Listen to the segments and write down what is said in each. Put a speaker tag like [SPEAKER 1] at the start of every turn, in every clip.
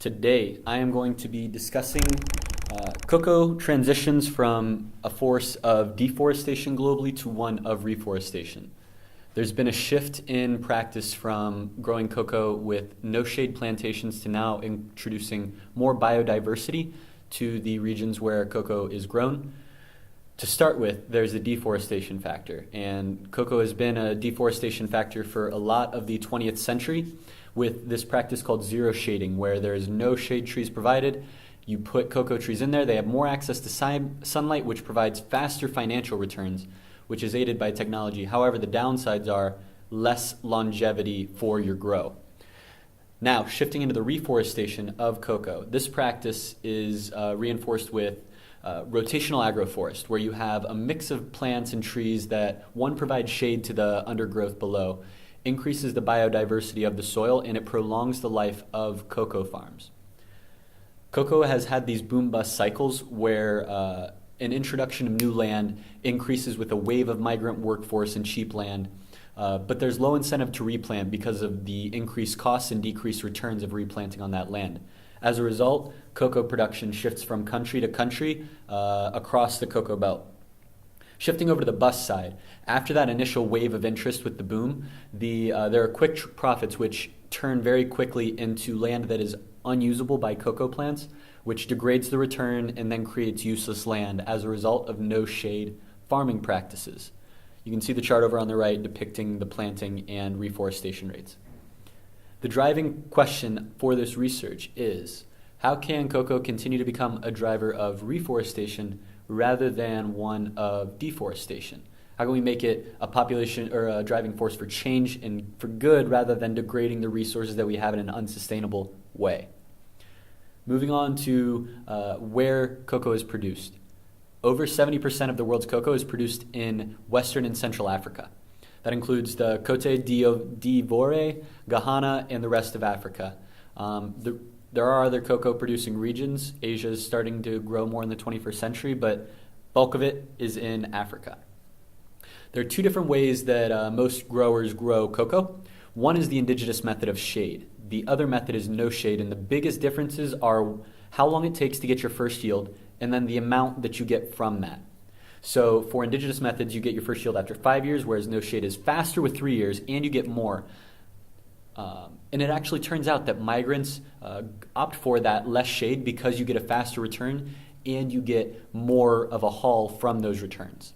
[SPEAKER 1] Today, I am going to be discussing cocoa transitions from a force of deforestation globally to one of reforestation. There's been a shift in practice from growing cocoa with no shade plantations to now introducing more biodiversity to the regions where cocoa is grown. To start with, there's a deforestation factor, and cocoa has been a deforestation factor for a lot of the 20th century with this practice called zero shading, where there's no shade trees provided. You put cocoa trees in there, they have more access to sunlight, which provides faster financial returns, which is aided by technology. However, the downsides are less longevity for your grow. Now, shifting into the reforestation of cocoa, this practice is reinforced with rotational agroforest, where you have a mix of plants and trees that one provides shade to the undergrowth below, increases the biodiversity of the soil, and it prolongs the life of cocoa farms. Cocoa has had these boom-bust cycles where an introduction of new land increases with a wave of migrant workforce and cheap land, but there's low incentive to replant because of the increased costs and decreased returns of replanting on that land. As a result, cocoa production shifts from country to country across the cocoa belt. Shifting over to the bust side, after that initial wave of interest with the boom, there are quick profits which turn very quickly into land that is unusable by cocoa plants, which degrades the return and then creates useless land as a result of no shade farming practices. You can see the chart over on the right depicting the planting and reforestation rates. The driving question for this research is, how can cocoa continue to become a driver of reforestation rather than one of deforestation? How can we make it a population or a driving force for change and for good rather than degrading the resources that we have in an unsustainable way? Moving on to where cocoa is produced. Over 70% of the world's cocoa is produced in Western and Central Africa. That includes the Côte d'Ivoire, Ghana, and the rest of Africa. There are other cocoa producing regions. Asia is starting to grow more in the 21st century, but bulk of it is in Africa. There are two different ways that most growers grow cocoa. One is the indigenous method of shade. The other method is no shade, and the biggest differences are how long it takes to get your first yield and then the amount that you get from that. So for indigenous methods, you get your first yield after 5 years, whereas no shade is faster with 3 years, and you get more. And it actually turns out that migrants opt for that less shade because you get a faster return and you get more of a haul from those returns.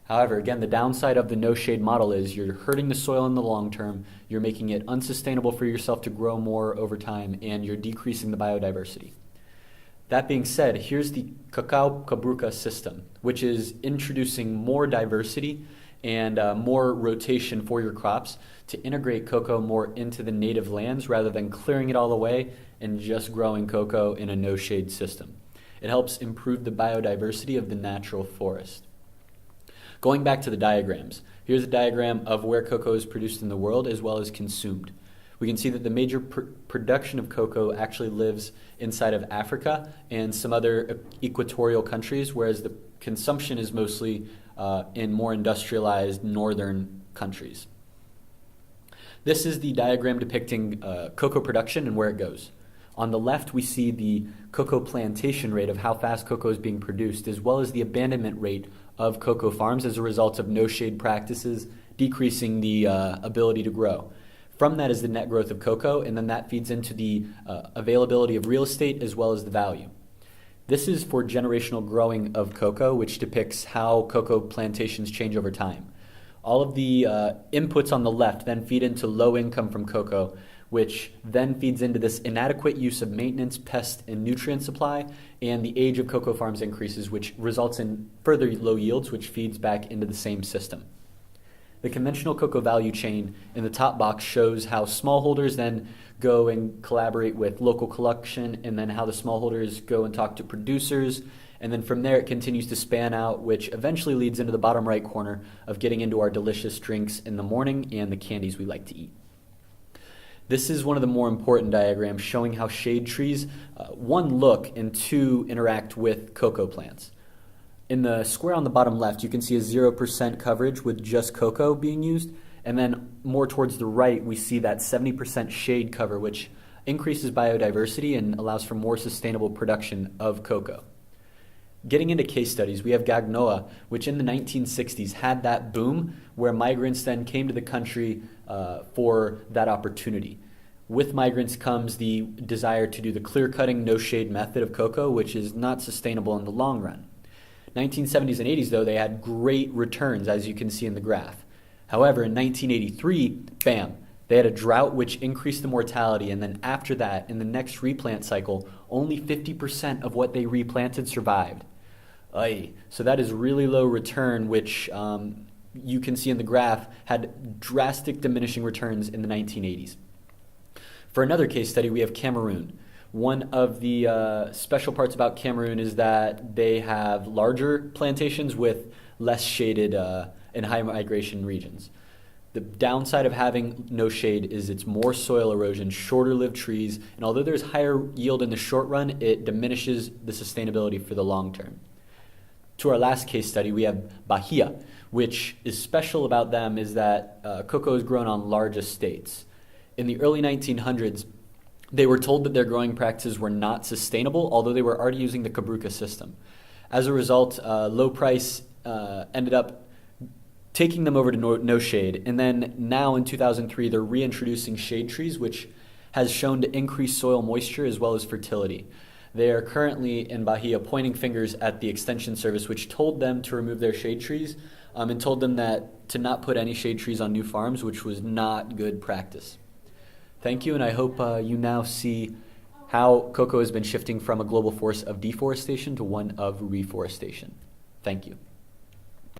[SPEAKER 1] However, again, the downside of the no shade model is you're hurting the soil in the long term, you're making it unsustainable for yourself to grow more over time, and you're decreasing the biodiversity. That being said, here's the Cacao Cabruca system, which is introducing more diversity and more rotation for your crops to integrate cocoa more into the native lands rather than clearing it all away and just growing cocoa in a no-shade system. It helps improve the biodiversity of the natural forest. Going back to the diagrams, here's a diagram of where cocoa is produced in the world as well as consumed. We can see that the major production of cocoa actually lives inside of Africa and some other equatorial countries, whereas the consumption is mostly in more industrialized northern countries. This is the diagram depicting cocoa production and where it goes. On the left, we see the cocoa plantation rate of how fast cocoa is being produced, as well as the abandonment rate of cocoa farms as a result of no shade practices, decreasing the ability to grow. From that is the net growth of cocoa, and then that feeds into the availability of real estate as well as the value. This is for generational growing of cocoa, which depicts how cocoa plantations change over time. All of the inputs on the left then feed into low income from cocoa, which then feeds into this inadequate use of maintenance, pest, and nutrient supply, and the age of cocoa farms increases, which results in further low yields, which feeds back into the same system. The conventional cocoa value chain in the top box shows how smallholders then go and collaborate with local collection, and then how the smallholders go and talk to producers, and then from there it continues to span out, which eventually leads into the bottom right corner of getting into our delicious drinks in the morning and the candies we like to eat. This is one of the more important diagrams showing how shade trees, one, look, and two, interact with cocoa plants. In the square on the bottom left, you can see a 0% coverage with just cocoa being used, and then more towards the right, we see that 70% shade cover, which increases biodiversity and allows for more sustainable production of cocoa. Getting into case studies, we have Gagnoa, which in the 1960s had that boom where migrants then came to the country for that opportunity. With migrants comes the desire to do the clear-cutting, no-shade method of cocoa, which is not sustainable in the long run. 1970s and 80s, though, they had great returns, as you can see in the graph. However, in 1983, bam, they had a drought which increased the mortality, and then after that, in the next replant cycle, only 50% of what they replanted survived. So that is really low return, which you can see in the graph had drastic diminishing returns in the 1980s. For another case study, we have Cameroon. One of the special parts about Cameroon is that they have larger plantations with less shaded and high migration regions. The downside of having no shade is it's more soil erosion, shorter lived trees, and although there's higher yield in the short run, it diminishes the sustainability for the long term. To our last case study, we have Bahia, which is special about them is that cocoa is grown on large estates. In the early 1900s, they were told that their growing practices were not sustainable, although they were already using the Cabruca system. As a result, low price ended up taking them over to no shade. And then now in 2003, they're reintroducing shade trees, which has shown to increase soil moisture as well as fertility. They are currently in Bahia pointing fingers at the Extension Service, which told them to remove their shade trees and told them that to not put any shade trees on new farms, which was not good practice. Thank you, and I hope you now see how cocoa has been shifting from a global force of deforestation to one of reforestation. Thank you.